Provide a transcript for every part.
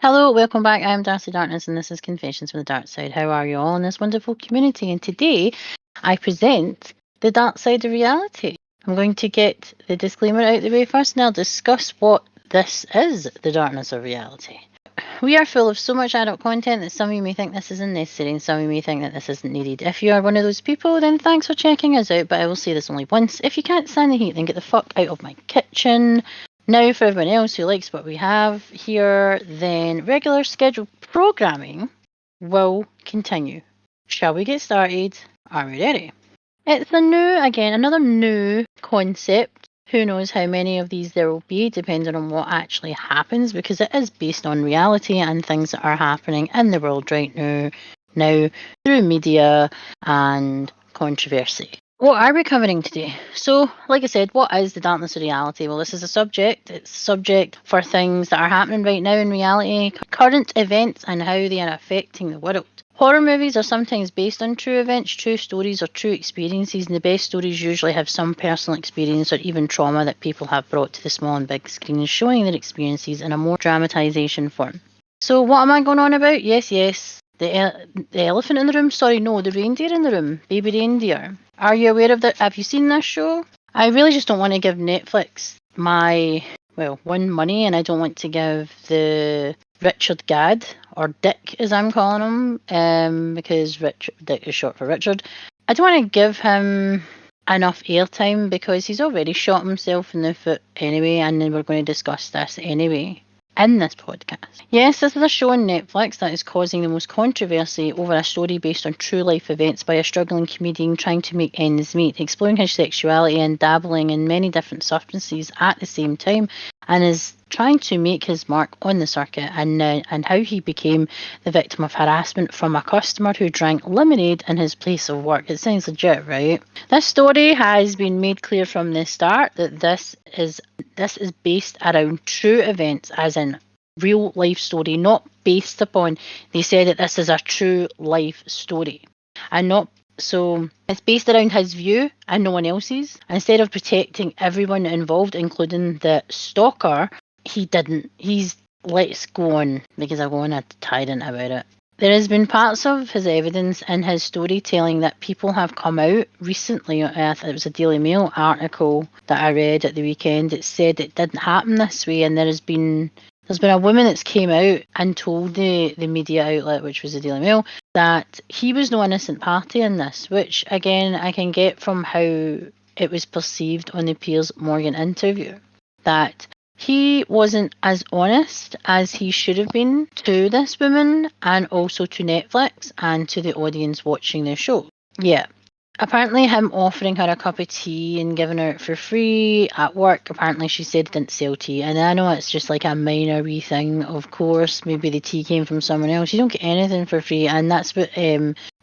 Hello, welcome back. I'm Darcy Darkness, and this is Confessions from the Dark Side. How are you all in this wonderful community? And today, I present the Dark Side of Reality. I'm going to get the disclaimer out of the way first, and I'll discuss what this is, the Darkness of Reality. We are full of so much adult content that some of you may think this isn't necessary, and some of you may think that this isn't needed. If you are one of those people, then thanks for checking us out, but I will say this only once. If you can't stand the heat, then get the fuck out of my kitchen. Now, for everyone else who likes what we have here, then regular scheduled programming will continue. Shall we get started? Are we ready? It's another new concept. Who knows how many of these there will be, depending on what actually happens, because it is based on reality and things that are happening in the world right now through media and controversy. What are we covering today? So, like I said, what is the darkness of reality? Well, this is a subject. It's a subject for things that are happening right now in reality, current events, and how they are affecting the world. Horror movies are sometimes based on true events, true stories, or true experiences, and the best stories usually have some personal experience or even trauma that people have brought to the small and big screen, showing their experiences in a more dramatization form. So, what am I going on about? Yes, the elephant in the room. Sorry, no, the reindeer in the room. Baby Reindeer. Are you aware of that? Have you seen this show? I really just don't want to give Netflix one, money, and I don't want to give the Richard Gadd, or Dick as I'm calling him, because Dick is short for Richard. I don't want to give him enough airtime because he's already shot himself in the foot anyway, and then we're going to discuss this anyway in this podcast. Yes, this is a show on Netflix that is causing the most controversy over a story based on true life events by a struggling comedian trying to make ends meet, exploring his sexuality and dabbling in many different substances at the same time, and is trying to make his mark on the circuit, and how he became the victim of harassment from a customer who drank lemonade in his place of work. It sounds legit, right? This story has been made clear from the start that this is based around true events, as in real life story, not based upon. They said that this is a true life story, and not so. It's based around his view and no one else's. Instead of protecting everyone involved, including the stalker, he didn't. Let's go on, because I go on a tyrant about it. There has been parts of his evidence in his storytelling that people have come out recently. It was a Daily Mail article that I read at the weekend. It said it didn't happen this way, and there's been a woman that's came out and told the media outlet, which was the Daily Mail, that he was no innocent party in this, which again I can get from how it was perceived on the Piers Morgan interview, that he wasn't as honest as he should have been to this woman, and also to Netflix and to the audience watching the show. Yeah. Apparently him offering her a cup of tea and giving her it for free at work, apparently she said didn't sell tea. And I know it's just like a minor wee thing, of course. Maybe the tea came from someone else. You don't get anything for free. And that's what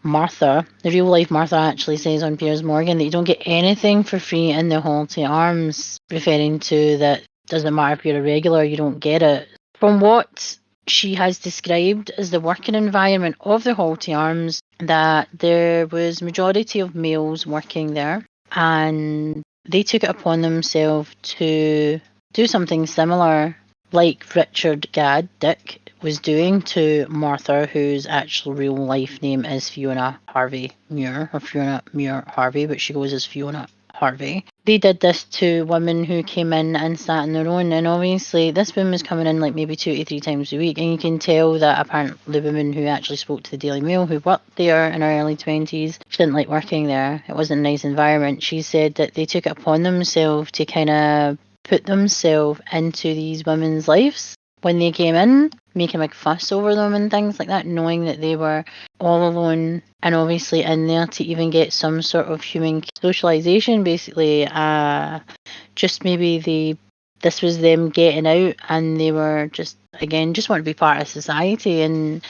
Martha, the real life Martha, actually says on Piers Morgan, that you don't get anything for free in the Hall to Arms, referring to that doesn't matter if you're a regular, you don't get it. From what she has described as the working environment of the Hall to Arms, that there was majority of males working there, and they took it upon themselves to do something similar like Richard Gadd, Dick, was doing to Martha, whose actual real life name is Fiona Harvey Muir, or Fiona Muir Harvey, but she goes as Fiona Harvey. They did this to women who came in and sat on their own, and obviously this woman was coming in like maybe 2 to 3 times a week, and you can tell that apparently the woman who actually spoke to the Daily Mail, who worked there in her early 20s, she didn't like working there. It wasn't a nice environment. She said that they took it upon themselves to kind of put themselves into these women's lives when they came in, making a big fuss over them and things like that, knowing that they were all alone and obviously in there to even get some sort of human socialization, basically. Just maybe this was them getting out, and they were just want to be part of society. And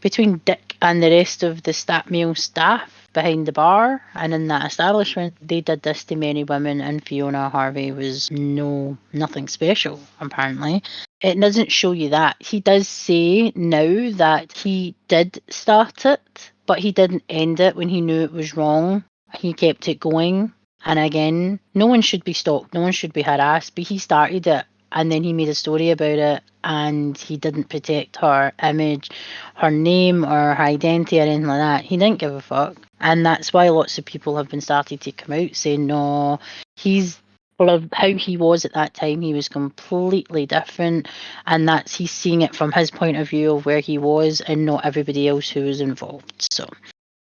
between Dick and the rest of the male staff behind the bar and in that establishment, they did this to many women, and Fiona Harvey was nothing special, apparently. It doesn't show you that. He does say now that he did start it, but he didn't end it when he knew it was wrong. He kept it going. And again, no one should be stalked, no one should be harassed, but he started it and then he made a story about it, and he didn't protect her image, her name, or her identity, or anything like that. He didn't give a fuck. And that's why lots of people have been starting to come out saying, no, he's, for how he was at that time, he was completely different, and he's seeing it from his point of view of where he was and not everybody else who was involved. So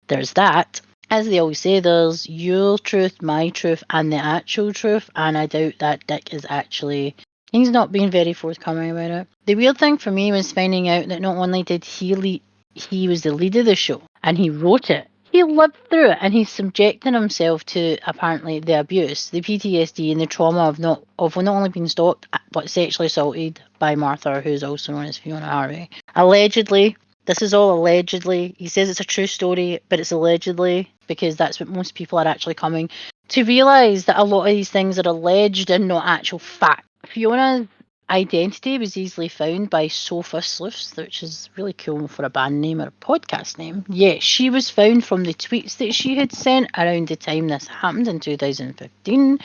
there's that. As they always say, there's your truth, my truth, and the actual truth, and I doubt that Dick is actually, he's not being very forthcoming about it. The weird thing for me was finding out that not only did he was the lead of the show, and he wrote it, he lived through it, and he's subjecting himself to apparently the abuse, the PTSD, and the trauma of not only being stalked but sexually assaulted by Martha, who's also known as Fiona Harvey. Allegedly, this is all allegedly. He says it's a true story, but it's allegedly, because that's what most people are actually coming to realise, that a lot of these things are alleged and not actual fact. Fiona's identity was easily found by Sofa Sleuths, which is really cool for a band name or a podcast name. Yeah, she was found from the tweets that she had sent around the time this happened in 2015,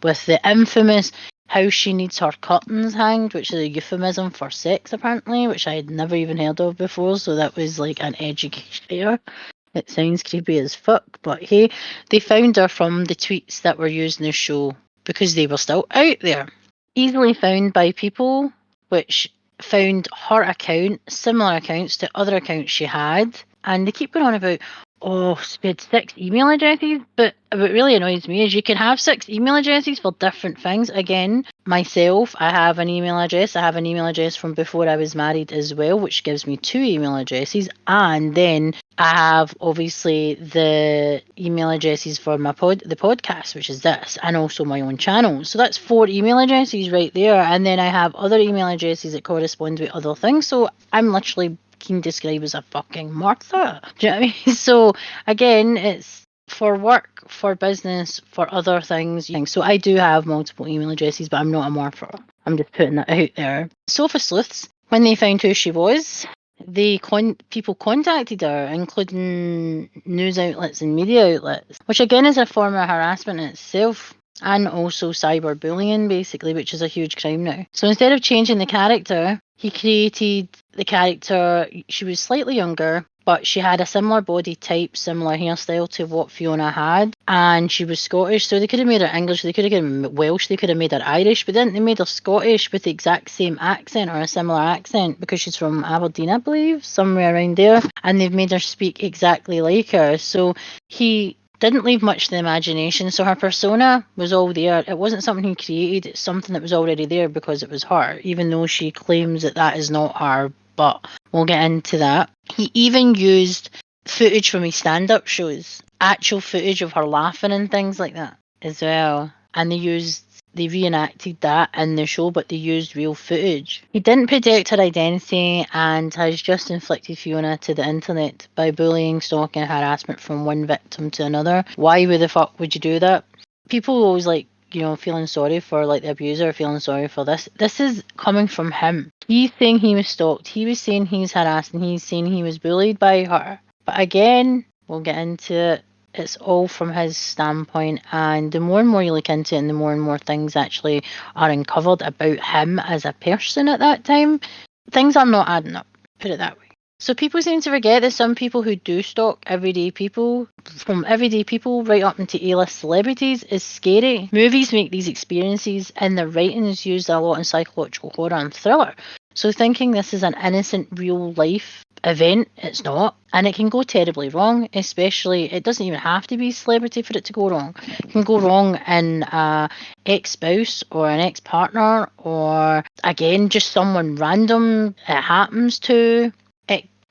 with the infamous how she needs her curtains hanged, which is a euphemism for sex apparently, which I had never even heard of before, so that was like an education there. It sounds creepy as fuck, but hey, they found her from the tweets that were used in the show because they were still out there. Easily found by people, which found her account, similar accounts to other accounts she had, and they keep going on about, oh, we had 6 email addresses, but what really annoys me is you can have 6 email addresses for different things. Again, myself, I have an email address. I have an email address from before I was married as well, which gives me 2 email addresses, and then I have obviously the email addresses for the podcast, which is this, and also my own channel. So that's 4 email addresses right there, and then I have other email addresses that correspond with other things. So I'm literally can describe as a fucking Martha. Do you know what I mean? So again, it's for work, for business, for other things. So I do have multiple email addresses, but I'm not a Martha. I'm just putting that out there. Sofa Sleuths, when they found who she was, people contacted her, including news outlets and media outlets, which again is a form of harassment in itself, and also cyberbullying, basically, which is a huge crime now. So instead of changing the character, he created the character. She was slightly younger, but she had a similar body type, similar hairstyle to what Fiona had, and she was Scottish, so they could have made her English, they could have made her Welsh, they could have made her Irish, but then they made her Scottish with the exact same accent or a similar accent, because she's from Aberdeen, I believe, somewhere around there, and they've made her speak exactly like her. So he didn't leave much to the imagination, so her persona was all there. It wasn't something he created, it's something that was already there because it was her, even though she claims that that is not her, but we'll get into that. He even used footage from his stand-up shows, actual footage of her laughing and things like that as well, and they reenacted that in the show, but they used real footage. He didn't protect her identity and has just inflicted Fiona to the internet by bullying, stalking, and harassment from one victim to another. Why the fuck would you do that? People always feeling sorry for the abuser, feeling sorry for this. This is coming from him. He's saying he was stalked. He was saying he's harassed, and he's saying he was bullied by her. But again, we'll get into it. It's all from his standpoint, and the more and more you look into it, and the more and more things actually are uncovered about him as a person at that time, things are not adding up, put it that way. So people seem to forget that some people who do stalk everyday people, from everyday people right up into A-list celebrities, is scary. Movies make these experiences, and the writings used a lot in psychological horror and thriller. So thinking this is an innocent real life event, it's not, and it can go terribly wrong. Especially, it doesn't even have to be celebrity for it to go wrong. It can go wrong in a ex-spouse or an ex-partner, or again just someone random it happens to.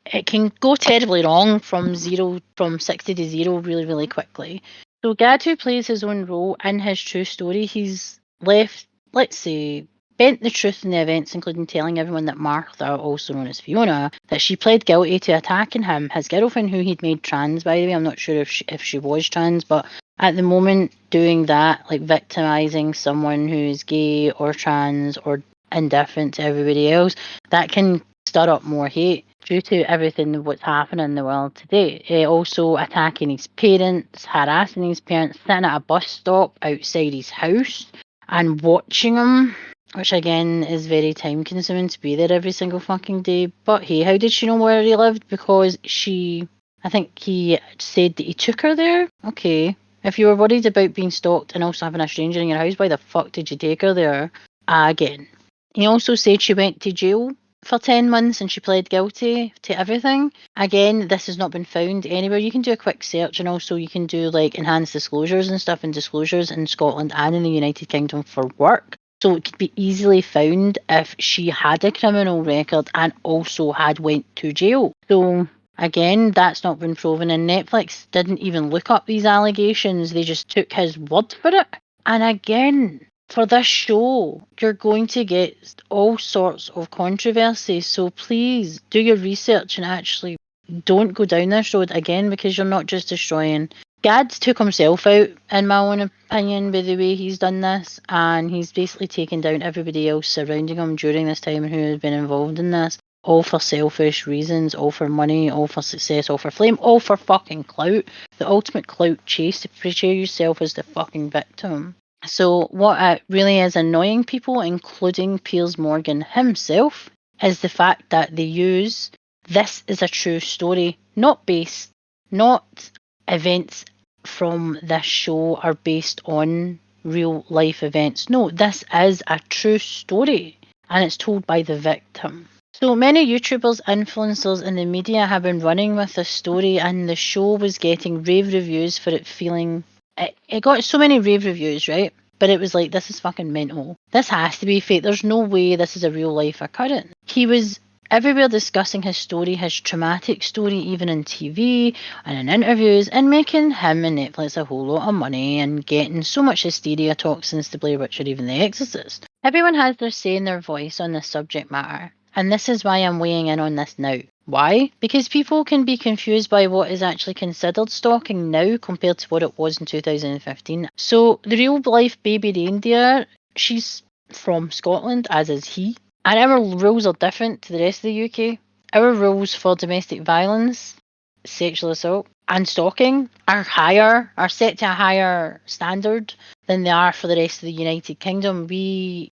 It can go terribly wrong from 60 to 0 really, really quickly. So Gadu plays his own role in his true story. He's left, let's say, bent the truth in the events, including telling everyone that Martha, also known as Fiona, that she pled guilty to attacking him, his girlfriend, who he'd made trans, by the way. I'm not sure if she was trans, but at the moment, doing that, victimizing someone who's gay or trans or indifferent to everybody else, that can stir up more hate due to everything what's happening in the world today. Also attacking his parents, harassing his parents, sitting at a bus stop outside his house and watching him which again is very time consuming to be there every single fucking day. But hey, how did she know where he lived? Because I think he said that he took her there. Okay. If you were worried about being stalked and also having a stranger in your house, why the fuck did you take her there? Again. He also said she went to jail for 10 months and she pled guilty to everything. Again, this has not been found anywhere. You can do a quick search and also you can do like enhanced disclosures and stuff and disclosures in Scotland and in the United Kingdom for work. So it could be easily found if she had a criminal record and also had went to jail. So again, that's not been proven, and Netflix didn't even look up these allegations. They just took his word for it. And again, for this show, you're going to get all sorts of controversy. So please do your research and actually don't go down this road again, because you're not just destroying. Gad took himself out, in my own opinion, by the way he's done this, and he's basically taken down everybody else surrounding him during this time who has been involved in this, all for selfish reasons, all for money, all for success, all for fame, all for fucking clout. The ultimate clout chase, to portray yourself as the fucking victim. So what really is annoying people, including Piers Morgan himself, is the fact that they use this is a true story, not based, not events from this show are based on real life events. No, this is a true story and it's told by the victim. So many YouTubers, influencers, and the media have been running with this story, and the show was getting rave reviews for it feeling. It got so many rave reviews, right? But it was like, this is fucking mental. This has to be fake. There's no way this is a real life occurrence. He was everywhere discussing his story, his traumatic story, even in TV and in interviews, and making him and Netflix a whole lot of money and getting so much hysteria talk since The Blair Witch or even The Exorcist. Everyone has their say and their voice on this subject matter, and this is why I'm weighing in on this now. Why? Because people can be confused by what is actually considered stalking now compared to what it was in 2015. So the real life Baby Reindeer, she's from Scotland, as is he. And our rules are different to the rest of the UK. Our rules for domestic violence, sexual assault, and stalking are set to a higher standard than they are for the rest of the United Kingdom.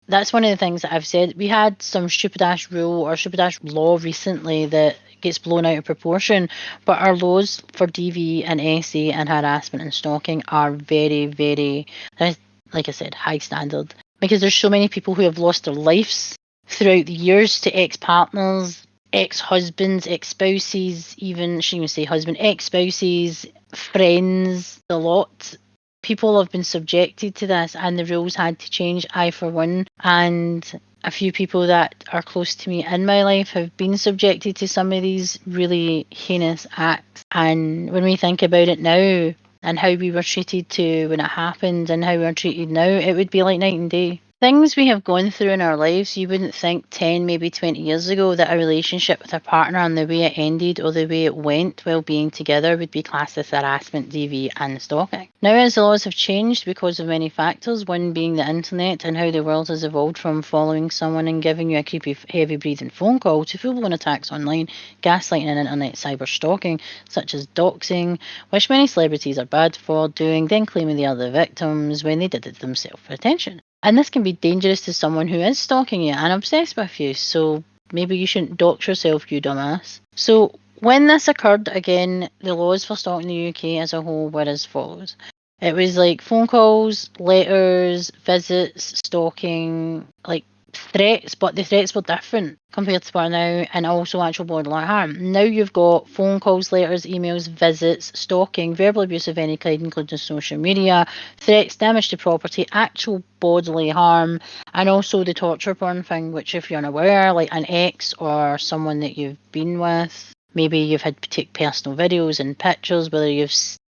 That's one of the things that I've said. We had some stupid ass rule or stupid ass law recently that gets blown out of proportion, but our laws for DV and SA and harassment and stalking are very, very, like I said, high standard, because there's so many people who have lost their lives throughout the years to ex-partners, ex-husbands, ex-spouses, even, shouldn't even say husband, ex-spouses, friends, the lot. People have been subjected to this and the rules had to change, I for one, and a few people that are close to me in my life have been subjected to some of these really heinous acts. And when we think about it now and how we were treated to when it happened and how we're treated now, it would be like night and day. Things we have gone through in our lives, you wouldn't think 10, maybe 20 years ago that a relationship with a partner and the way it ended or the way it went while being together would be classed as harassment, DV, and stalking. Now, as the laws have changed because of many factors, one being the internet and how the world has evolved from following someone and giving you a creepy, heavy breathing phone call to full-blown attacks online, gaslighting, and internet cyber stalking, such as doxing, which many celebrities are bad for doing, then claiming they are the victims when they did it themselves for attention. And this can be dangerous to someone who is stalking you and obsessed with you, so maybe you shouldn't dox yourself, you dumbass. So when this occurred, again, the laws for stalking the UK as a whole were as follows. It was like phone calls, letters, visits, stalking, like threats, but the threats were different compared to what now, and also actual bodily harm. Now you've got phone calls, letters, emails, visits, stalking, verbal abuse of any kind, including social media, threats, damage to property, actual bodily harm, and also the torture porn thing, which if you're unaware, like an ex or someone that you've been with, maybe you've had to take personal videos and pictures, whether you've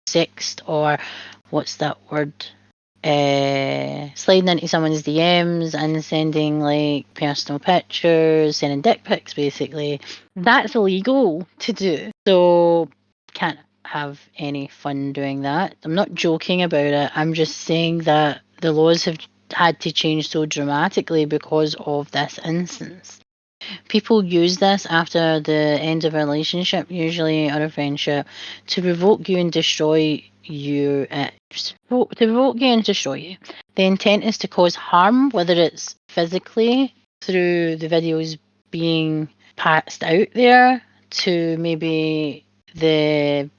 sexted or what's that word? Sliding into someone's DMs and sending like personal pictures, sending dick pics basically. That's illegal to do. So can't have any fun doing that. I'm not joking about it. I'm just saying that the laws have had to change so dramatically because of this instance. People use this after the end of a relationship, usually, or a friendship, to provoke you and destroy you. To provoke you and destroy you. The intent is to cause harm, whether it's physically through the videos being passed out there, to maybe the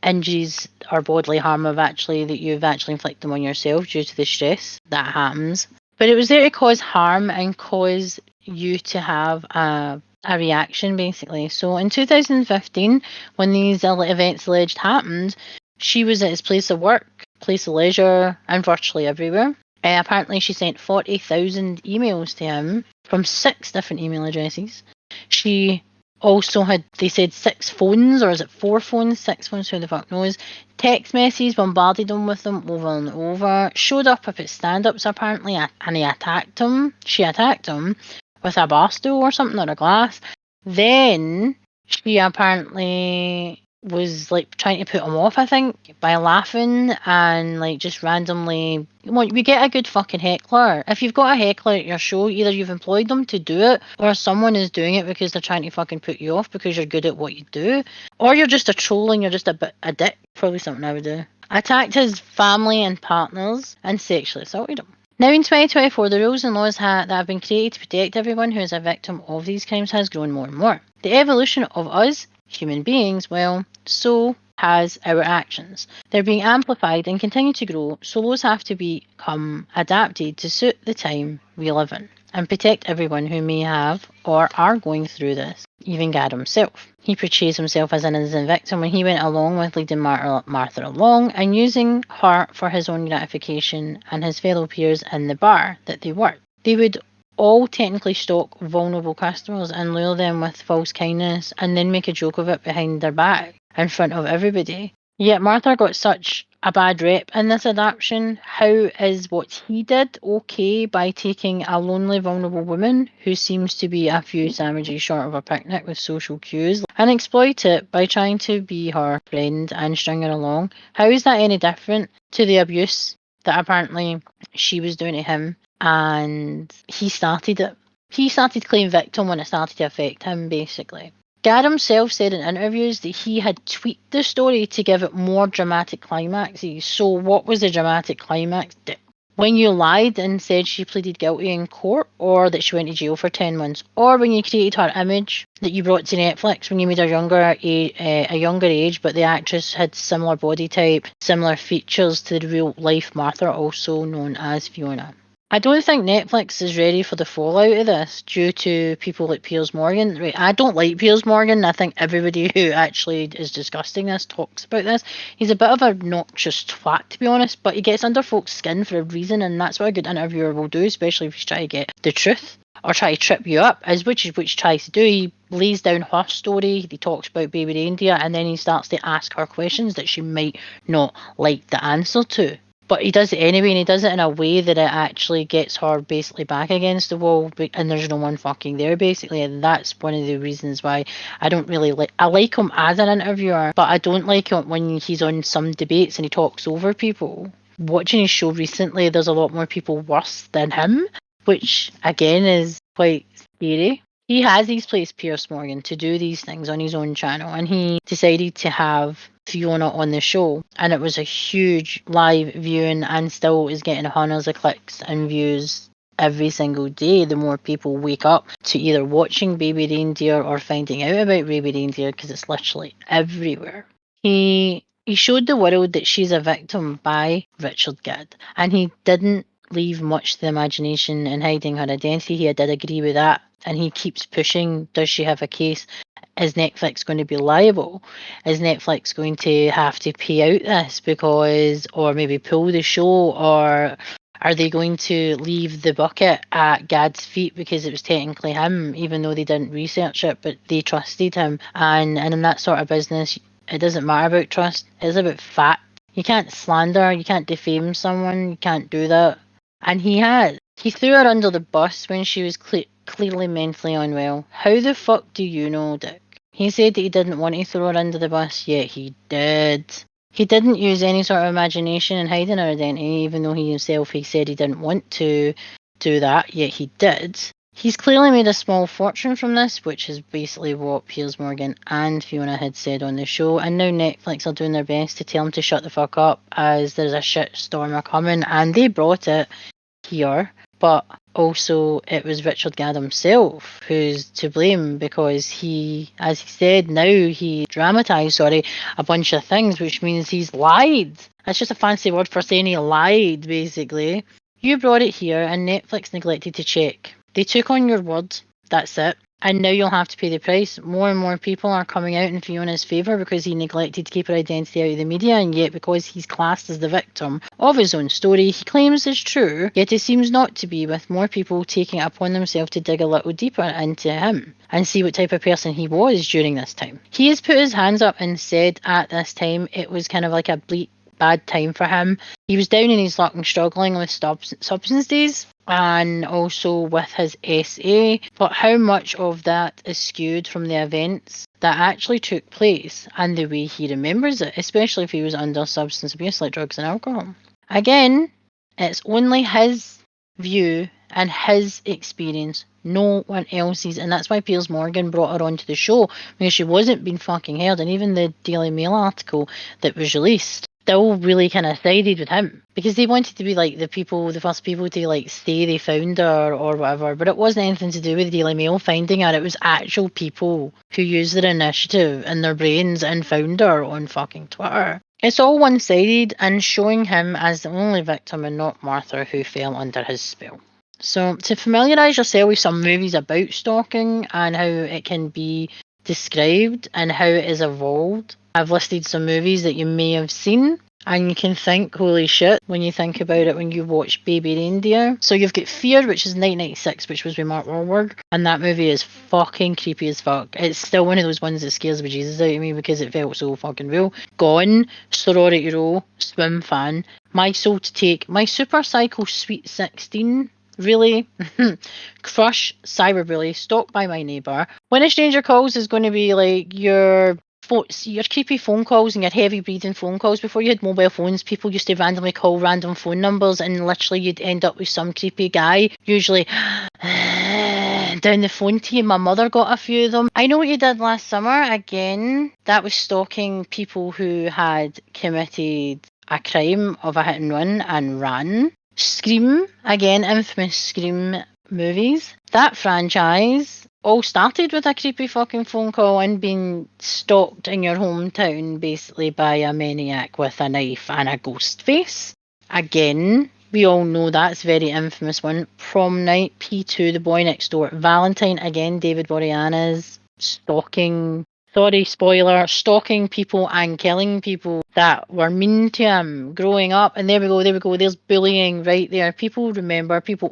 injuries or bodily harm that you've actually inflicted on yourself due to the stress that happens. But it was there to cause harm and cause you to have a reaction, basically. So in 2015, when these events alleged happened, she was at his place of work, place of leisure, and virtually everywhere. Apparently, she sent 40,000 emails to him from 6 different email addresses. She also had, they said, 6 phones, or is it 4 phones? 6 phones, who the fuck knows? Text messages, bombarded him with them over and over. Showed up at stand-ups, apparently, and he attacked him. She attacked him with a bar stool or something, or a glass. Then she apparently was like trying to put him off, I think, by laughing and like just randomly. Well, we get a good fucking heckler. If you've got a heckler at your show, either you've employed them to do it, or someone is doing it because they're trying to fucking put you off because you're good at what you do, or you're just a troll and you're just a dick. Probably something I would do. Attacked his family and partners and sexually assaulted him. Now in 2024, the rules and laws that have been created to protect everyone who is a victim of these crimes has grown more and more. The evolution of us, human beings, well, so has our actions. They're being amplified and continue to grow, so laws have to become adapted to suit the time we live in and protect everyone who may have or are going through this. Even Gad himself. He portrays himself as an innocent victim when he went along with leading Martha along and using her for his own gratification and his fellow peers in the bar that they worked. They would all technically stalk vulnerable customers and lure them with false kindness and then make a joke of it behind their back in front of everybody. Yet Martha got such a bad rep in this adaptation. How is what he did okay by taking a lonely, vulnerable woman who seems to be a few sandwiches short of a picnic with social cues and exploit it by trying to be her friend and string her along? How is that any different to the abuse that apparently she was doing to him? And he started it. He started to claim victim when it started to affect him, basically. Gad himself said in interviews that he had tweaked the story to give it more dramatic climaxes. So what was the dramatic climax? When you lied and said she pleaded guilty in court, or that she went to jail for 10 months, or when you created her image that you brought to Netflix when you made her a younger age, but the actress had similar body type, similar features to the real life Martha, also known as Fiona. I don't think Netflix is ready for the fallout of this due to people like Piers Morgan. Right, I don't like Piers Morgan. I think everybody who actually is discussing this talks about this. He's a bit of a noxious twat, to be honest, but he gets under folks' skin for a reason, and that's what a good interviewer will do, especially if he's trying to get the truth or try to trip you up, which he tries to do. He lays down her story, he talks about Baby Reindeer, and then he starts to ask her questions that she might not like the answer to. But he does it anyway, and he does it in a way that it actually gets her basically back against the wall, and there's no one fucking there, basically. And that's one of the reasons why I don't really like. I like him as an interviewer, but I don't like him when he's on some debates and he talks over people. Watching his show recently, there's a lot more people worse than him, which again is quite scary. He has placed Piers Morgan to do these things on his own channel, and he decided to have Fiona on the show, and it was a huge live viewing and still is getting hundreds of clicks and views every single day. The more people wake up to either watching Baby Reindeer or finding out about Baby Reindeer, because it's literally everywhere. He showed the world that she's a victim by Richard Gere, and he didn't leave much to the imagination in hiding her identity. He did agree with that, and he keeps pushing. Does she have a case? Is Netflix going to be liable? Is Netflix going to have to pay out this because, or maybe pull the show, or are they going to leave the bucket at Gad's feet because it was technically him, even though they didn't research it, but they trusted him? And in that sort of business, it doesn't matter about trust. It's about fact. You can't slander, you can't defame someone, you can't do that. And he has. He threw her under the bus when she was clearly mentally unwell. How the fuck do you know, Dick? He said that he didn't want to throw her under the bus, yet he did. He didn't use any sort of imagination in hiding her identity, even though he said he didn't want to do that, yet he did. He's clearly made a small fortune from this, which is basically what Piers Morgan and Fiona had said on the show. And now Netflix are doing their best to tell him to shut the fuck up, as there's a shit storm coming, and they brought it here. But also, it was Richard Gadd himself who's to blame, because he, as he said, now he dramatised, a bunch of things, which means he's lied. That's just a fancy word for saying he lied, basically. You brought it here, and Netflix neglected to check. They took on your word, that's it. And now you'll have to pay the price. More and more people are coming out in Fiona's favour because he neglected to keep her identity out of the media, and yet because he's classed as the victim of his own story, he claims is true, yet it seems not to be, with more people taking it upon themselves to dig a little deeper into him and see what type of person he was during this time. He has put his hands up and said at this time it was kind of like a bleak, bad time for him. He was down in his luck and struggling with substances and also with his SA, but how much of that is skewed from the events that actually took place and the way he remembers it, especially if he was under substance abuse like drugs and alcohol. Again, it's only his view and his experience, no one else's, and that's why Piers Morgan brought her onto the show, because she wasn't being fucking heard. And even the Daily Mail article that was released still really kind of sided with him, because they wanted to be like the first people to like say they found her or whatever, but it wasn't anything to do with the Daily Mail finding her. It was actual people who used their initiative and their brains and found her on fucking Twitter. It's all one-sided and showing him as the only victim and not Martha, who fell under his spell. So to familiarise yourself with some movies about stalking and how it can be described and how it is evolved, I've listed some movies that you may have seen, and you can think, holy shit, when you think about it when you watch Baby Reindeer. So you've got Fear, which is 1996, which was with Mark Wahlberg, and that movie is fucking creepy as fuck. It's still one of those ones that scares the Jesus out of me because it felt so fucking real. Gone, Sorority Row, Swim Fan, My Soul to Take, My Super Psycho Sweet 16, really? Crush, Cyberbully, Stalked by My Neighbour. When a Stranger Calls is going to be like your creepy phone calls and your heavy breathing phone calls. Before you had mobile phones, people used to randomly call random phone numbers, and literally you'd end up with some creepy guy, usually down the phone to you. My mother got a few of them. I Know What You Did Last Summer, again, that was stalking people who had committed a crime of a hit and run and ran. Scream, again, infamous Scream movies. That franchise all started with a creepy fucking phone call and being stalked in your hometown basically by a maniac with a knife and a ghost face. Again, we all know that's a very infamous one. Prom Night, P2, The Boy Next Door. Valentine, again, David Boreanaz, stalking. Sorry, spoiler, stalking people and killing people that were mean to him growing up. And there we go, there's bullying right there. People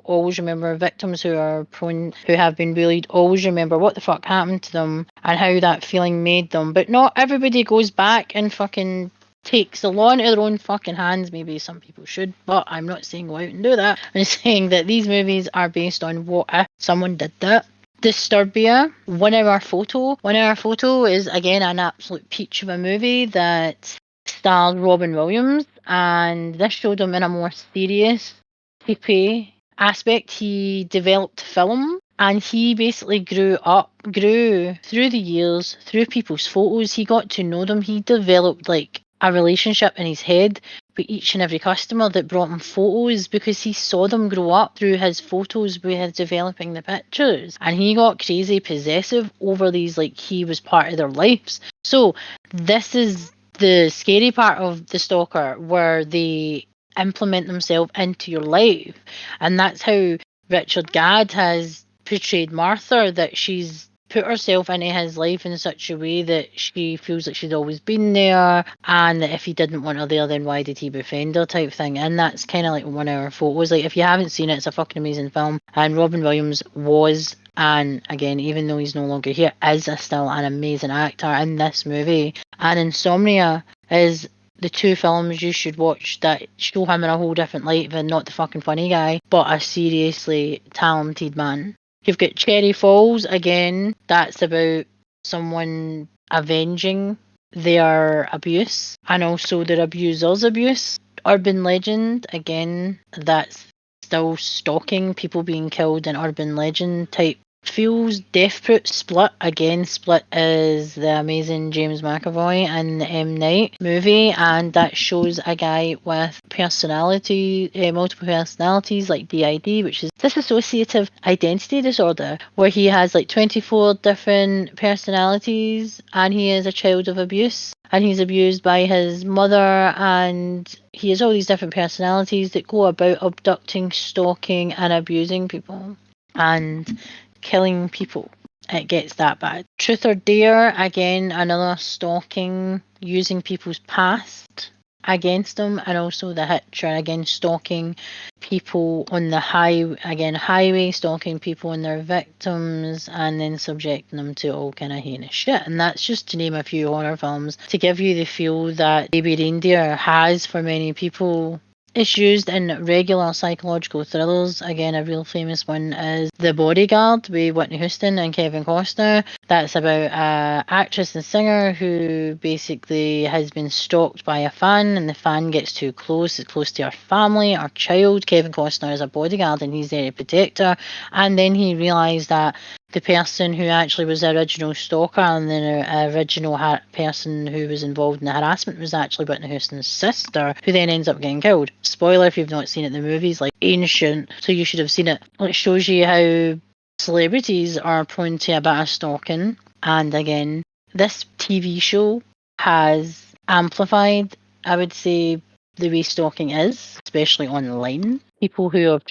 always remember victims who are prone, who have been bullied, always remember what the fuck happened to them and how that feeling made them. But not everybody goes back and fucking takes the law into their own fucking hands. Maybe some people should, but I'm not saying go out and do that. I'm saying that these movies are based on what if someone did that. Disturbia, 1 Hour Photo. 1 Hour Photo is again an absolute peach of a movie that stars Robin Williams, and this showed him in a more serious, creepy aspect. He developed film, and he basically grew through the years, through people's photos. He got to know them. He developed like a relationship in his head with each and every customer that brought him photos, because he saw them grow up through his photos with his developing the pictures, and he got crazy possessive over these, like he was part of their lives. So this is the scary part of the stalker, where they implement themselves into your life, and that's how Richard Gadd has portrayed Martha, that she's put herself into his life in such a way that she feels like she's always been there, and that if he didn't want her there, then why did he befriend her type thing. And that's kind of like 1 Hour Photos. Like, if you haven't seen it, it's a fucking amazing film, and Robin Williams was, and again, even though he's no longer here, is still an amazing actor in this movie. And Insomnia is the two films you should watch that show him in a whole different light than not the fucking funny guy, but a seriously talented man. You've got Cherry Falls, again, that's about someone avenging their abuse and also their abuser's abuse. Urban Legend, again, that's still stalking people being killed in urban legend type feels. Death Split, again, Split is the amazing James McAvoy and the M. Night movie, and that shows a guy with multiple personalities, like DID, which is dissociative identity disorder, where he has like 24 different personalities, and he is a child of abuse, and he's abused by his mother, and he has all these different personalities that go about abducting, stalking, and abusing people. And killing people. It gets that bad. Truth or Dare, again, another stalking, using people's past against them, and also The Hitcher, again, stalking people on the highway, stalking people and their victims, and then subjecting them to all kind of heinous shit. And that's just to name a few horror films to give you the feel that Baby Reindeer has for many people. It's used in regular psychological thrillers. Again, a real famous one is The Bodyguard with Whitney Houston and Kevin Costner. That's about an actress and singer who basically has been stalked by a fan, and the fan gets too close. It's close to her family, her child. Kevin Costner is a bodyguard and he's there to protect her. And then he realised that the person who actually was the original stalker and the original person who was involved in the harassment was actually Whitney Houston's sister, who then ends up getting killed. Spoiler if you've not seen it, the movie's like ancient, so you should have seen it. It shows you how celebrities are prone to a bit of stalking. And again, this TV show has amplified, I would say, the way stalking is, especially online. People who have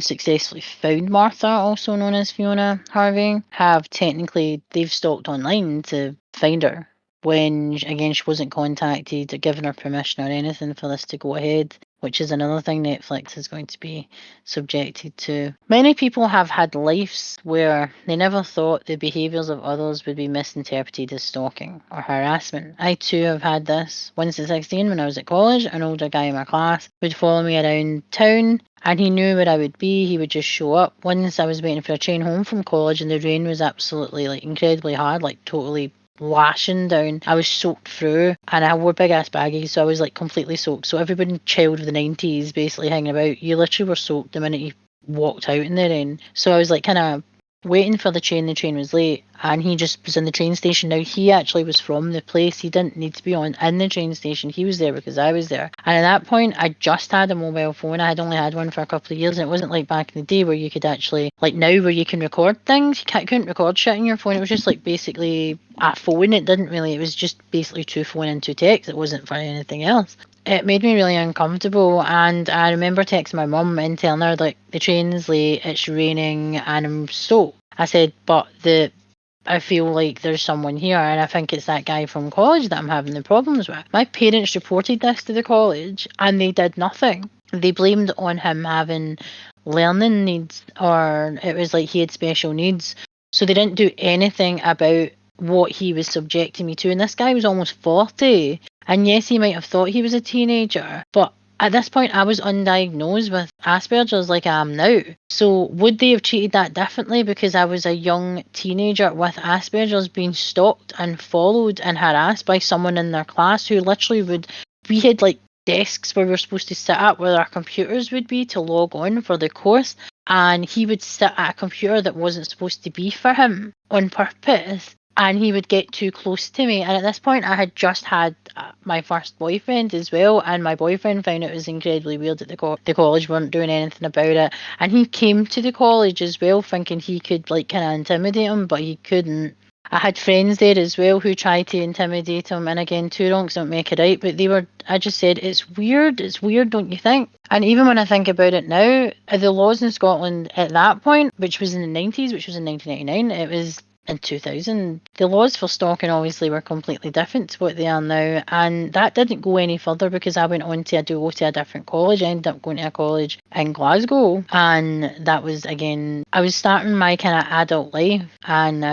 successfully found Martha, also known as Fiona Harvey, they've stalked online to find her when, again, she wasn't contacted or given her permission or anything for this to go ahead, which is another thing Netflix is going to be subjected to. Many people have had lives where they never thought the behaviours of others would be misinterpreted as stalking or harassment. I too have had this. Once at 16, when I was at college, an older guy in my class would follow me around town, and he knew where I would be. He would just show up. Once I was waiting for a train home from college and the rain was absolutely incredibly hard, totally lashing down. I was soaked through, and I wore big ass baggies, so I was completely soaked. So everybody child of the 90s basically hanging about, you literally were soaked the minute you walked out in the rain. So I was kind of waiting for the train was late, and he just was in the train station. Now, he actually was from the place, he didn't need to be in the train station, he was there because I was there. And at that point, I just had a mobile phone. I had only had one for a couple of years, and it wasn't like back in the day where you could actually, now where you can record things. You couldn't record shit on your phone. It was just basically a phone. It was just basically two phone and two text. It wasn't for anything else. It made me really uncomfortable, and I remember texting my mum and telling her the train's late, it's raining, and I'm soaked. I said, but I feel like there's someone here, and I think it's that guy from college that I'm having the problems with. My parents reported this to the college, and they did nothing. They blamed on him having learning needs, or it was he had special needs. So they didn't do anything about what he was subjecting me to. And this guy was almost 40. And yes, he might have thought he was a teenager, but at this point, I was undiagnosed with Asperger's like I am now. So would they have treated that differently because I was a young teenager with Asperger's being stalked and followed and harassed by someone in their class who literally we had desks where we were supposed to sit at where our computers would be to log on for the course, and he would sit at a computer that wasn't supposed to be for him on purpose, and he would get too close to me. And at this point, I had just had my first boyfriend as well, and my boyfriend found it was incredibly weird that the college weren't doing anything about it. And he came to the college as well thinking he could kind of intimidate him, but he couldn't. I had friends there as well who tried to intimidate him, and again, two wrongs don't make a right, but I just said, it's weird, don't you think? And even when I think about it now, the laws in Scotland at that point, which was in the 90s, which was in 1999, it was in 2000, the laws for stalking obviously were completely different to what they are now, and that didn't go any further because I went on to go to a different college. I ended up going to a college in Glasgow, and that was, again, I was starting my kind of adult life, and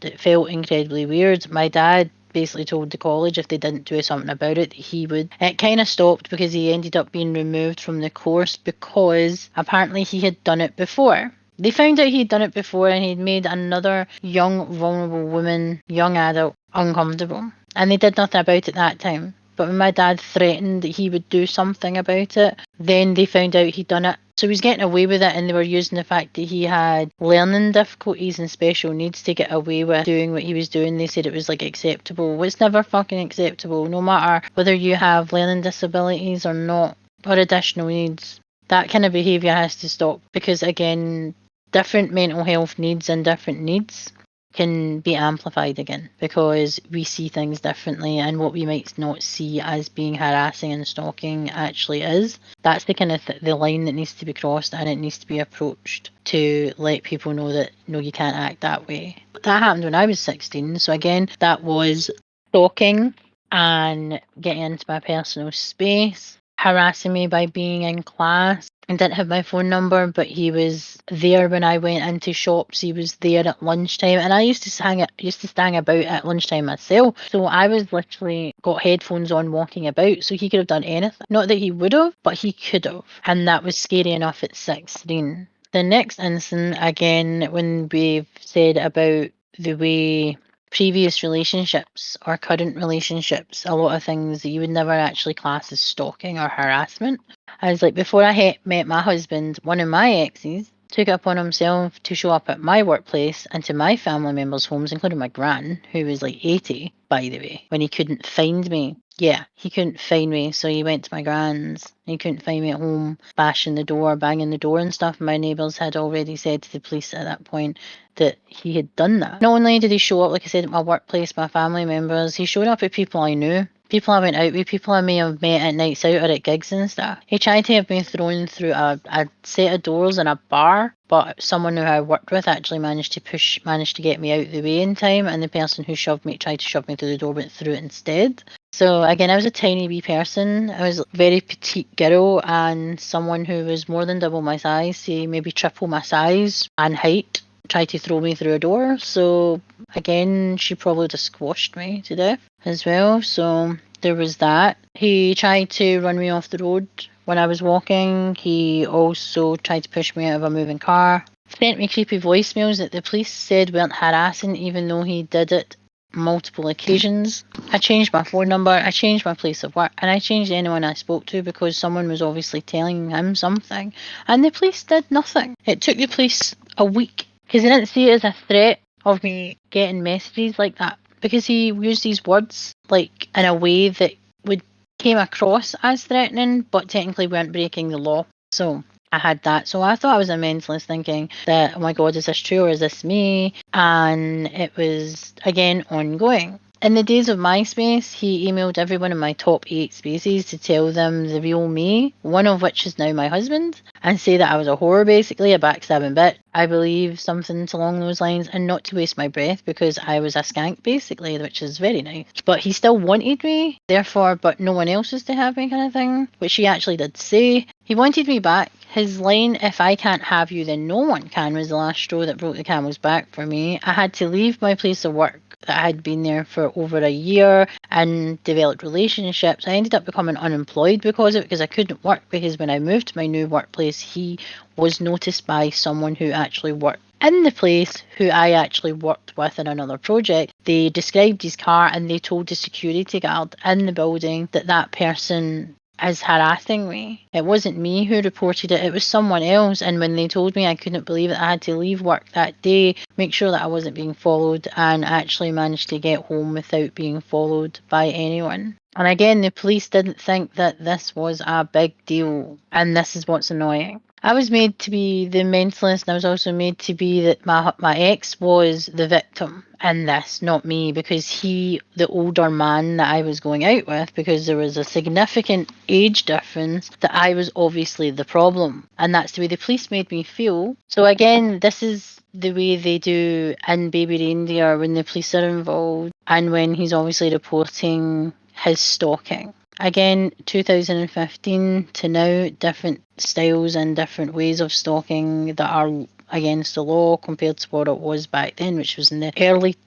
it felt incredibly weird. My dad basically told the college if they didn't do something about it, he would. It kind of stopped because he ended up being removed from the course because apparently he had done it before. They found out he'd done it before, and he'd made another young, vulnerable woman, young adult, uncomfortable. And they did nothing about it that time. but when my dad threatened that he would do something about it, then they found out he'd done it. So he was getting away with it, and they were using the fact that he had learning difficulties and special needs to get away with doing what he was doing. They said it was like acceptable. Well, it's never fucking acceptable, no matter whether you have learning disabilities or not, or additional needs. That kind of behaviour has to stop, because again, different mental health needs and different needs can be amplified again, because we see things differently, and what we might not see as being harassing and stalking actually is. That's the kind of the line that needs to be crossed, and it needs to be approached to let people know that no, you can't act that way. That happened when I was 16, so again, that was stalking and getting into my personal space, harassing me by being in class, and didn't have my phone number, but he was there when I went into shops. He was there at lunchtime, and I used to stand about at lunchtime myself. So I was literally got headphones on, walking about. So he could have done anything. Not that he would have, but he could have, and that was scary enough at 16. The next incident, again, when we've said about the way previous relationships or current relationships, a lot of things that you would never actually class as stalking or harassment. I was like, before I met my husband, one of my exes took it upon himself to show up at my workplace and to my family members' homes, including my gran, who was like 80, by the way, when he couldn't find me. Yeah, he couldn't find me, so he went to my gran's. He couldn't find me at home, bashing the door, banging the door and stuff. My neighbours had already said to the police at that point that he had done that. Not only did he show up, like I said, at my workplace, my family members, he showed up at people I knew. People I went out with, people I may have met at nights out or at gigs and stuff. He tried to have me thrown through a set of doors in a bar, but someone who I worked with actually managed to get me out of the way in time, and the person who tried to shove me through the door went through it instead. So again, I was a tiny wee person. I was a very petite girl, and someone who was more than double my size, say maybe triple my size and height, tried to throw me through a door. So again, she probably just squashed me to death as well. So there was that. He tried to run me off the road when I was walking. He also tried to push me out of a moving car. Sent me creepy voicemails that the police said weren't harassing, even though he did it multiple occasions. I changed my phone number, I changed my place of work, and I changed anyone I spoke to because someone was obviously telling him something, and the police did nothing. It took the police a week because they didn't see it as a threat of me getting messages like that, because he used these words like in a way that would came across as threatening, but technically weren't breaking the law. So I had that. So I thought I was a mentalist, thinking that, oh my God, is this true or is this me? And it was, again, ongoing. In the days of MySpace, he emailed everyone in my top 8 spaces to tell them the real me, one of which is now my husband, and say that I was a whore, basically, a backstabbing bitch. I believe something along those lines, and not to waste my breath because I was a skank, basically, which is very nice. But he still wanted me, therefore, but no one else was to have me, kind of thing, which he actually did say. He wanted me back. His line, "If I can't have you, then no one can," was the last straw that broke the camel's back for me. I had to leave my place of work that I had been there for over a year and developed relationships. I ended up becoming unemployed because of it, because I couldn't work, because when I moved to my new workplace, he was noticed by someone who actually worked in the place, who I actually worked with in another project. They described his car and they told the security guard in the building that that person is harassing me. It wasn't me who reported it, it was someone else. And when they told me, I couldn't believe it. I had to leave work that day, make sure that I wasn't being followed, and actually managed to get home without being followed by anyone. And again, the police didn't think that this was a big deal. And this is what's annoying. I was made to be the mentalist, and I was also made to be that my ex was the victim in this, not me, because he, the older man that I was going out with, because there was a significant age difference, that I was obviously the problem. And that's the way the police made me feel. So again, this is the way they do in Baby Reindeer when the police are involved and when he's obviously reporting his stalking. Again, 2015 to now, different styles and different ways of stalking that are against the law compared to what it was back then, which was in the early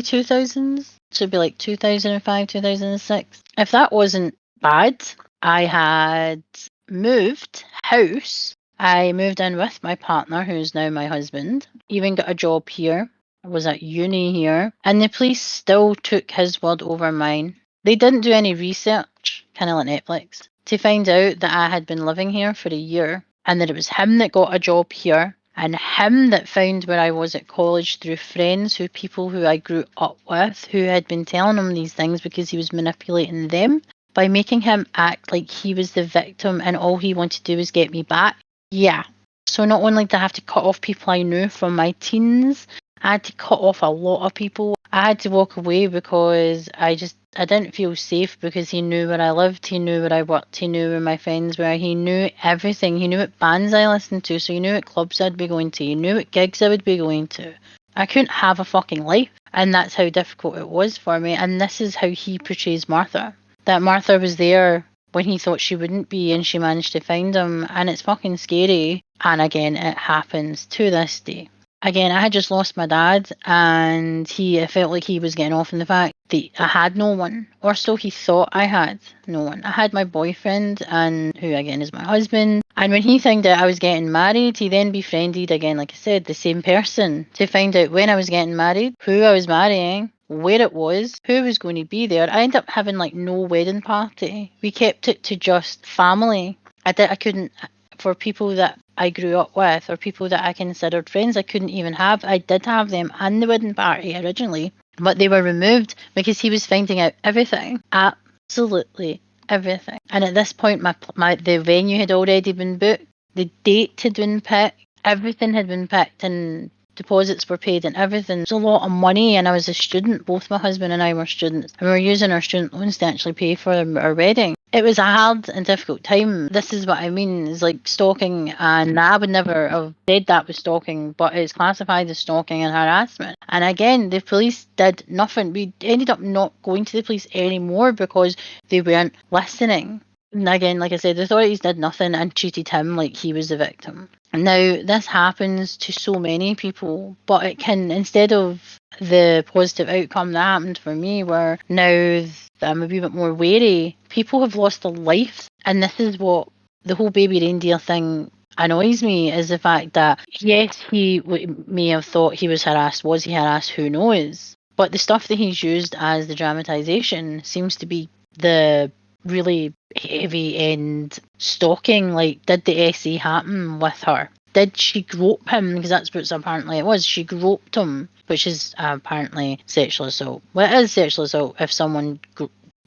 2000s. Should be like 2005, 2006. If that wasn't bad, I had moved house. I moved in with my partner, who's now my husband. Even got a job here. I was at uni here, and the police still took his word over mine. They didn't do any research, kind of like Netflix, to find out that I had been living here for a year and that it was him that got a job here and him that found where I was at college through friends people who I grew up with who had been telling him these things because he was manipulating them by making him act like he was the victim and all he wanted to do was get me back. Yeah. So not only did I have to cut off people I knew from my teens, I had to cut off a lot of people. I had to walk away because I didn't feel safe because he knew where I lived, he knew where I worked, he knew where my friends were, he knew everything. He knew what bands I listened to, so he knew what clubs I'd be going to, he knew what gigs I would be going to. I couldn't have a fucking life, and that's how difficult it was for me. And this is how he portrays Martha. That Martha was there when he thought she wouldn't be, and she managed to find him, and it's fucking scary. And again, it happens to this day. Again, I had just lost my dad, and it felt like he was getting off on the fact that I had no one, or so he thought I had no one. I had my boyfriend, and who again is my husband. And when he found out I was getting married, he then befriended, again, like I said, the same person to find out when I was getting married, who I was marrying, where it was, who was going to be there. I ended up having like no wedding party. We kept it to just family. I couldn't, for people that I grew up with or people that I considered friends, I couldn't even have. I did have them and the wedding party originally, but they were removed because he was finding out everything, absolutely everything. And at this point, the venue had already been booked, the date had been picked, everything had been picked, and deposits were paid and everything. It was a lot of money, and I was a student. Both my husband and I were students, and we were using our student loans to actually pay for our wedding. It was a hard and difficult time. This is what I mean, is like stalking, and I would never have said that was stalking, but it's classified as stalking and harassment. And again, the police did nothing. We ended up not going to the police anymore because they weren't listening. And again, like I said, the authorities did nothing and treated him like he was the victim. Now, this happens to so many people, but it can, instead of the positive outcome that happened for me, where now I'm a wee bit more wary, people have lost their lives. And this is what the whole Baby Reindeer thing annoys me, is the fact that, yes, he may have thought he was harassed. Was he harassed? Who knows? But the stuff that he's used as the dramatization seems to be the really heavy end stalking. Like, did the SE happen with her? Did she grope him? Because that's what apparently it was. She groped him, which is apparently sexual assault. Well, it is sexual assault if someone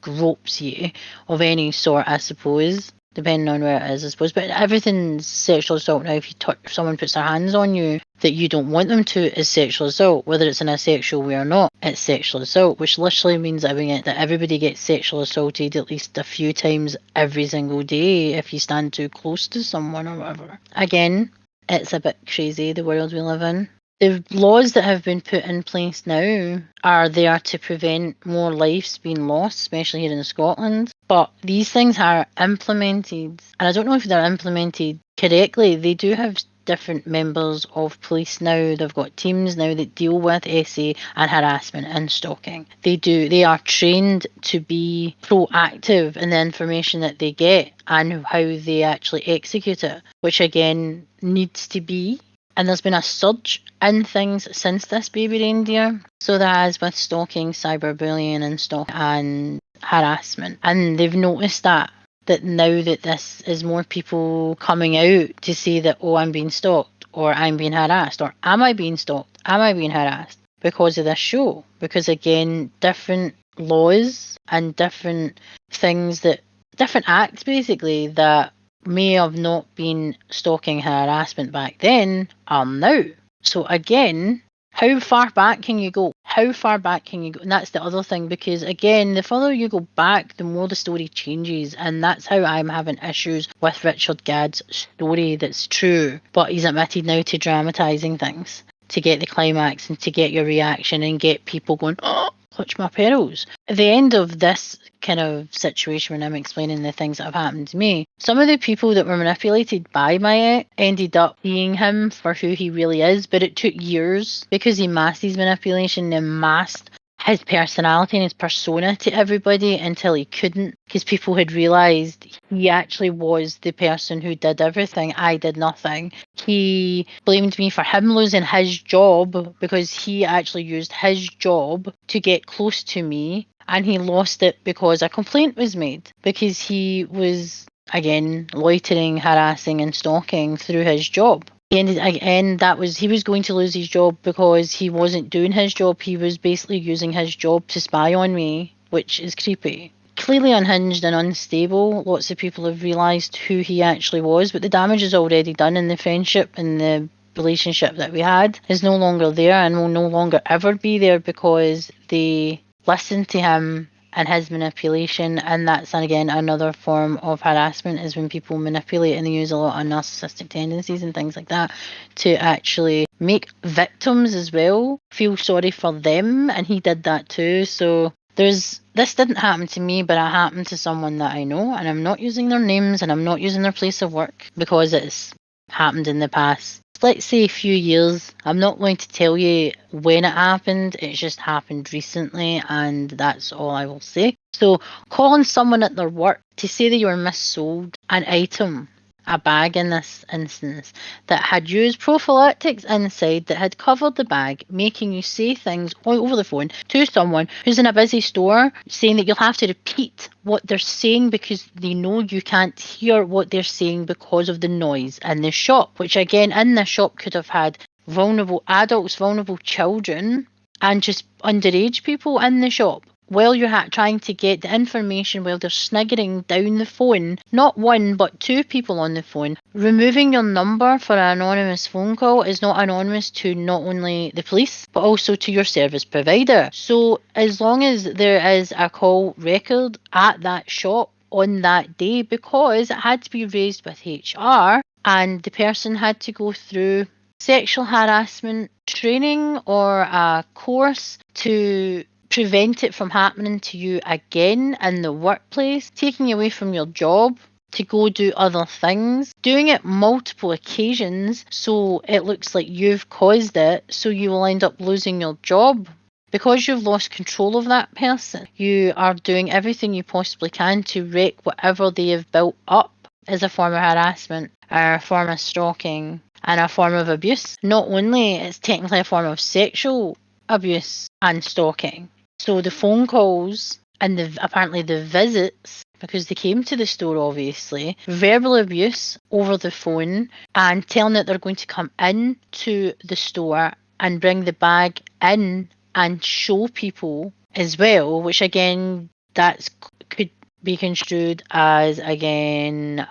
gropes you of any sort, I suppose, depending on where it is, I suppose. But everything's sexual assault now. If someone puts their hands on you that you don't want them to, is sexual assault. Whether it's in a sexual way or not, it's sexual assault, which literally means that everybody gets sexual assaulted at least a few times every single day if you stand too close to someone or whatever. Again, it's a bit crazy, the world we live in. The laws that have been put in place now are there to prevent more lives being lost, especially here in Scotland. But these things are implemented, and I don't know if they're implemented correctly. They do have different members of police now. They've got teams now that deal with SA and harassment and stalking. They are trained to be proactive in the information that they get and how they actually execute it, which again needs to be. And there's been a surge in things since this Baby Reindeer. So there has with stalking, cyberbullying and harassment. And they've noticed that now that this is more people coming out to say that, oh, I'm being stalked, or I'm being harassed, or am I being stalked? Am I being harassed? Because of this show. Because again, different laws and different acts basically that may have not been stalking harassment back then are now. So again, how far back can you go? How far back can you go? And that's the other thing, because again, the further you go back, the more the story changes. And that's how I'm having issues with Richard Gadd's story that's true. But he's admitted now to dramatising things to get the climax and to get your reaction and get people going, oh, clutch my pearls. At the end of this kind of situation, when I'm explaining the things that have happened to me, some of the people that were manipulated by my ex ended up seeing him for who he really is, but it took years because he masked his manipulation and masked his personality and his persona to everybody until he couldn't, because people had realised he actually was the person who did everything. I did nothing. He blamed me for him losing his job because he actually used his job to get close to me and he lost it because a complaint was made because he was, again, loitering, harassing and stalking through his job. And that was, he was going to lose his job because he wasn't doing his job. He was basically using his job to spy on me, which is creepy. Clearly unhinged and unstable. Lots of people have realised who he actually was, but the damage is already done, and the friendship and the relationship that we had is no longer there and will no longer ever be there because they listened to him and his manipulation. And that's, again, another form of harassment, is when people manipulate and they use a lot of narcissistic tendencies and things like that to actually make victims as well feel sorry for them, and he did that too. So this didn't happen to me, but it happened to someone that I know, and I'm not using their names and I'm not using their place of work because it's happened in the past. Let's say a few years. I'm not going to tell you when it happened. It's just happened recently, and that's all I will say. So calling someone at their work to say that you were missold an item, a bag in this instance, that had used prophylactics inside, that had covered the bag, making you say things over the phone to someone who's in a busy store, saying that you'll have to repeat what they're saying because they know you can't hear what they're saying because of the noise in the shop, which again, in the shop could have had vulnerable adults, vulnerable children, and just underage people in the shop while you're trying to get the information, while they're sniggering down the phone, not one but two people on the phone. Removing your number for an anonymous phone call is not anonymous to not only the police but also to your service provider. So as long as there is a call record at that shop on that day, because it had to be raised with HR and the person had to go through sexual harassment training or a course to prevent it from happening to you again in the workplace, taking you away from your job to go do other things, doing it multiple occasions so it looks like you've caused it, so you will end up losing your job. Because you've lost control of that person, you are doing everything you possibly can to wreck whatever they have built up as a form of harassment, or a form of stalking, and a form of abuse. Not only it's technically a form of sexual abuse and stalking. So the phone calls and apparently the visits, because they came to the store obviously, verbal abuse over the phone and telling that they're going to come in to the store and bring the bag in and show people as well, which again, that could be construed as, again,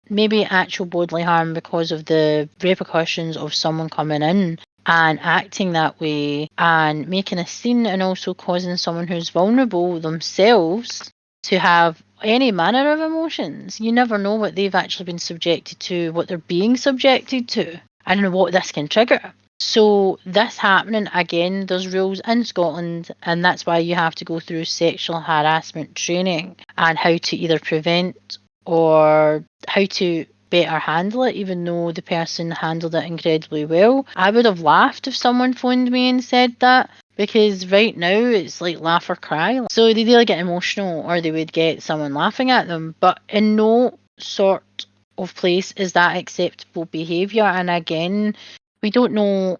maybe actual bodily harm because of the repercussions of someone coming in and acting that way and making a scene, and also causing someone who's vulnerable themselves to have any manner of emotions. You never know what they've actually been subjected to, what they're being subjected to, and what this can trigger. So this happening again, there's rules in Scotland, and that's why you have to go through sexual harassment training and how to either prevent or how to better handle it, even though the person handled it incredibly well. I would have laughed if someone phoned me and said that, because right now it's like laugh or cry. So they'd either get emotional or they would get someone laughing at them, but in no sort of place is that acceptable behaviour. And again, we don't know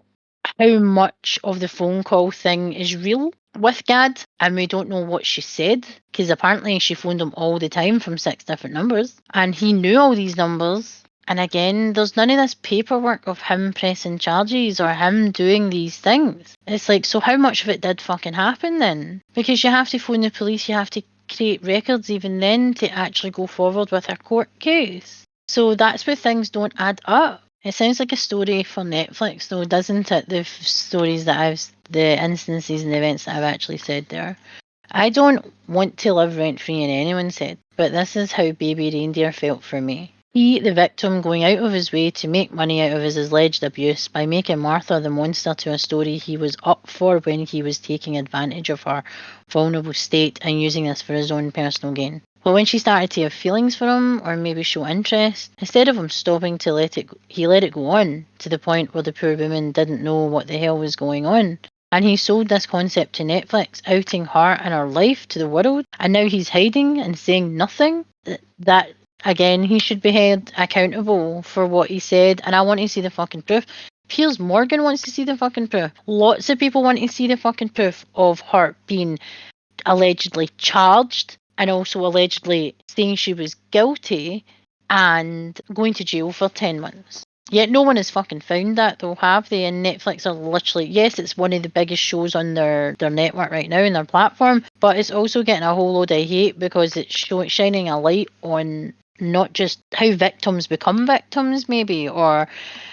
how much of the phone call thing is real with Gad, and we don't know what she said, because apparently she phoned him all the time from 6 different numbers, and he knew all these numbers. And again, there's none of this paperwork of him pressing charges or him doing these things. It's like, so how much of it did fucking happen then? Because you have to phone the police, you have to create records even then to actually go forward with a court case. So that's where things don't add up. It sounds like a story for Netflix, though, doesn't it? The instances and the events that I've actually said there. I don't want to live rent-free in anyone's head, but this is how Baby Reindeer felt for me. He, the victim, going out of his way to make money out of his alleged abuse by making Martha the monster to a story he was up for when he was taking advantage of her vulnerable state and using this for his own personal gain. But when she started to have feelings for him, or maybe show interest, instead of him stopping to he let it go on, to the point where the poor woman didn't know what the hell was going on. And he sold this concept to Netflix, outing her and her life to the world, and now he's hiding and saying nothing. That, again, he should be held accountable for what he said, and I want to see the fucking proof. Piers Morgan wants to see the fucking proof. Lots of people want to see the fucking proof of her being allegedly charged and also allegedly saying she was guilty and going to jail for 10 months. Yet no one has fucking found that though, have they? And Netflix are literally, yes, it's one of the biggest shows on their network right now and their platform, but it's also getting a whole load of hate because it's shining a light on not just how victims become victims maybe, or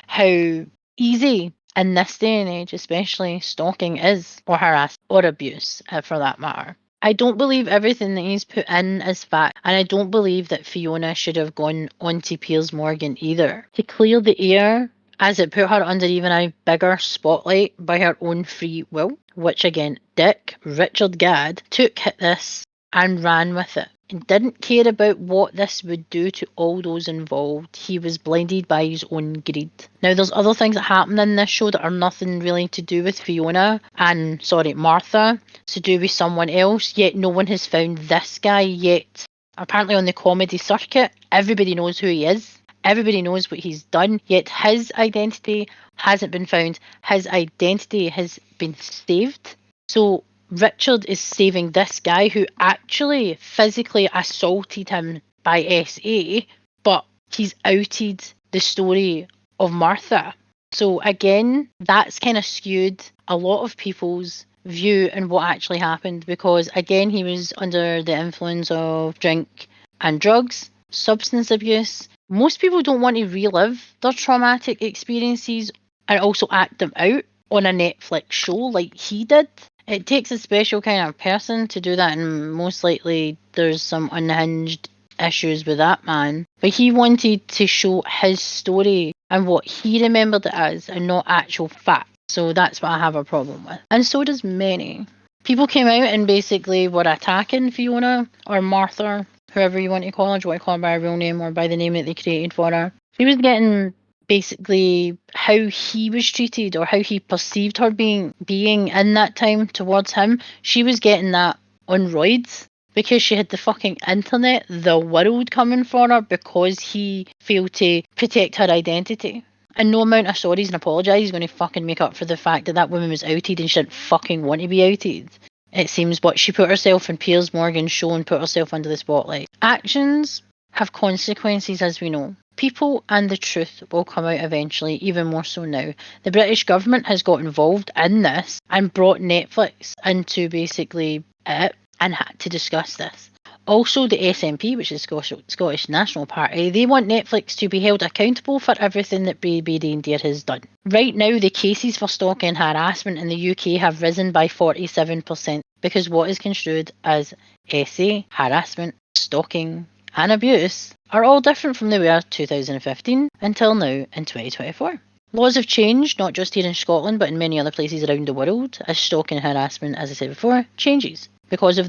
how easy in this day and age especially stalking is, or harassment or abuse for that matter. I don't believe everything that he's put in is fact, and I don't believe that Fiona should have gone onto Piers Morgan either. To clear the air, as it put her under even a bigger spotlight by her own free will, which again, Dick, Richard Gadd, took this and ran with it and didn't care about what this would do to all those involved. He was blinded by his own greed. Now, there's other things that happen in this show that are nothing really to do with Fiona and, Martha, to do with someone else, yet no one has found this guy yet. Apparently on the comedy circuit, everybody knows who he is. Everybody knows what he's done, yet his identity hasn't been found. His identity has been saved. So Richard is saving this guy who actually physically assaulted him by SA, but he's outed the story of Martha. So again, that's kind of skewed a lot of people's view and what actually happened, because again, he was under the influence of drink and drugs, substance abuse. Most people don't want to relive their traumatic experiences and also act them out on a Netflix show like he did. It takes a special kind of person to do that, and most likely there's some unhinged issues with that man. But he wanted to show his story and what he remembered it as, and not actual fact. So that's what I have a problem with. And so does many. People came out and basically were attacking Fiona or Martha, whoever you want to call her. Do you want to call her by a real name or by the name that they created for her? She was getting basically how he was treated or how he perceived her being in that time towards him. She was getting that on roids because she had the fucking internet, the world coming for her because he failed to protect her identity. And no amount of sorries and apologies is going to fucking make up for the fact that that woman was outed and she didn't fucking want to be outed. It seems, but she put herself in Piers Morgan's show and put herself under the spotlight. Actions have consequences, as we know. People and the truth will come out eventually, even more so now. The British government has got involved in this and brought Netflix into basically it and had to discuss this. Also, the SNP, which is Scottish National Party, they want Netflix to be held accountable for everything that Baby Reindeer has done. Right now, the cases for stalking and harassment in the UK have risen by 47% because what is construed as SA, harassment, stalking, and abuse are all different from they were 2015 until now in 2024. Laws have changed, not just here in Scotland, but in many other places around the world, as stalking and harassment, as I said before, changes because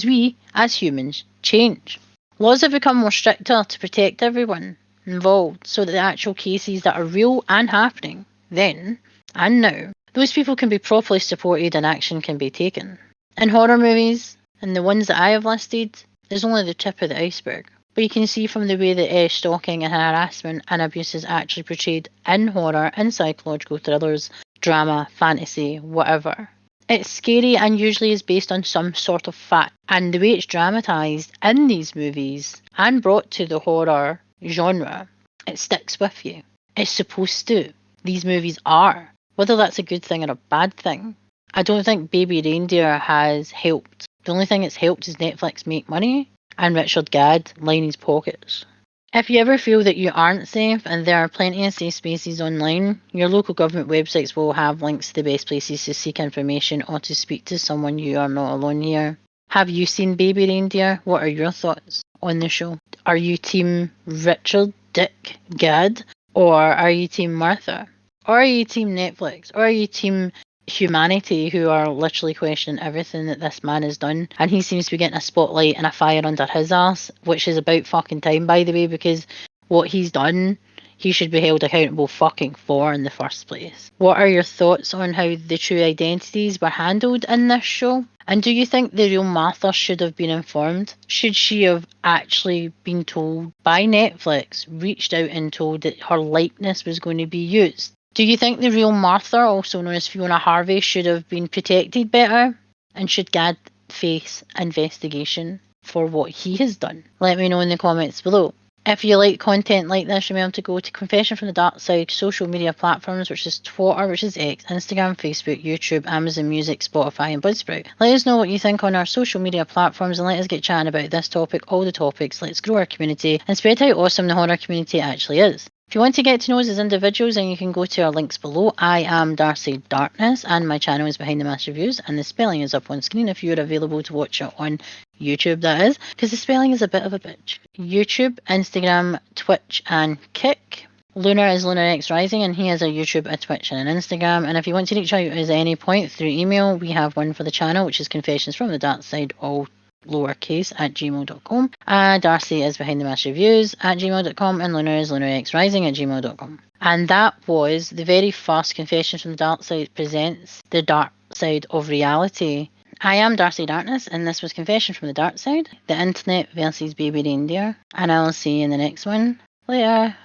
we, as humans, change. Laws have become more stricter to protect everyone involved, so that the actual cases that are real and happening then and now, those people can be properly supported and action can be taken. In horror movies, and the ones that I have listed, there's only the tip of the iceberg. But you can see from the way that stalking and harassment and abuse is actually portrayed in horror, in psychological thrillers, drama, fantasy, whatever. It's scary and usually is based on some sort of fact. And the way it's dramatised in these movies and brought to the horror genre, it sticks with you. It's supposed to. These movies are. Whether that's a good thing or a bad thing, I don't think Baby Reindeer has helped. The only thing it's helped is Netflix make money and Richard Gadd line his pockets. If you ever feel that you aren't safe, and there are plenty of safe spaces online, your local government websites will have links to the best places to seek information or to speak to someone. You are not alone here. Have you seen Baby Reindeer? What are your thoughts on the show? Are you team Richard Dick Gadd, or are you team Martha? Or are you team Netflix? Or are you team humanity, who are literally questioning everything that this man has done? And he seems to be getting a spotlight and a fire under his ass, which is about fucking time, by the way, because what he's done, he should be held accountable fucking for in the first place. What are your thoughts on how the true identities were handled in this show? And do you think the real Martha should have been informed? Should she have actually been told by Netflix, reached out and told that her likeness was going to be used? Do you think the real Martha, also known as Fiona Harvey, should have been protected better? And should Gadd face investigation for what he has done? Let me know in the comments below. If you like content like this, remember to go to Confession from the Dark Side social media platforms, which is Twitter, which is X, Instagram, Facebook, YouTube, Amazon Music, Spotify, and Buzzsprout. Let us know what you think on our social media platforms and let us get chatting about this topic, all the topics. Let's grow our community and spread how awesome the horror community actually is. If you want to get to know us as individuals, then you can go to our links below. I am Darcy Darkness, and my channel is Behind the Mask Reviews, and the spelling is up on screen if you're available to watch it on YouTube, that is, because the spelling is a bit of a bitch. YouTube, Instagram, Twitch, and Kick. Lunar is Lunar X Rising, and he has a YouTube, a Twitch, and an Instagram. And if you want to reach out at any point through email, we have one for the channel, which is Confessions from the Dark Side, all lowercase, at gmail.com. Darcy is Behind the Mask Reviews at gmail.com, and Lunar is Lunar X Rising at gmail.com. And that was the very first Confessions from the Dark Side presents the Dark Side of Reality. I am Darcy Darkness, and this was Confession from the Dark Side, the internet versus Baby Reindeer, and I'll see you in the next one. Later.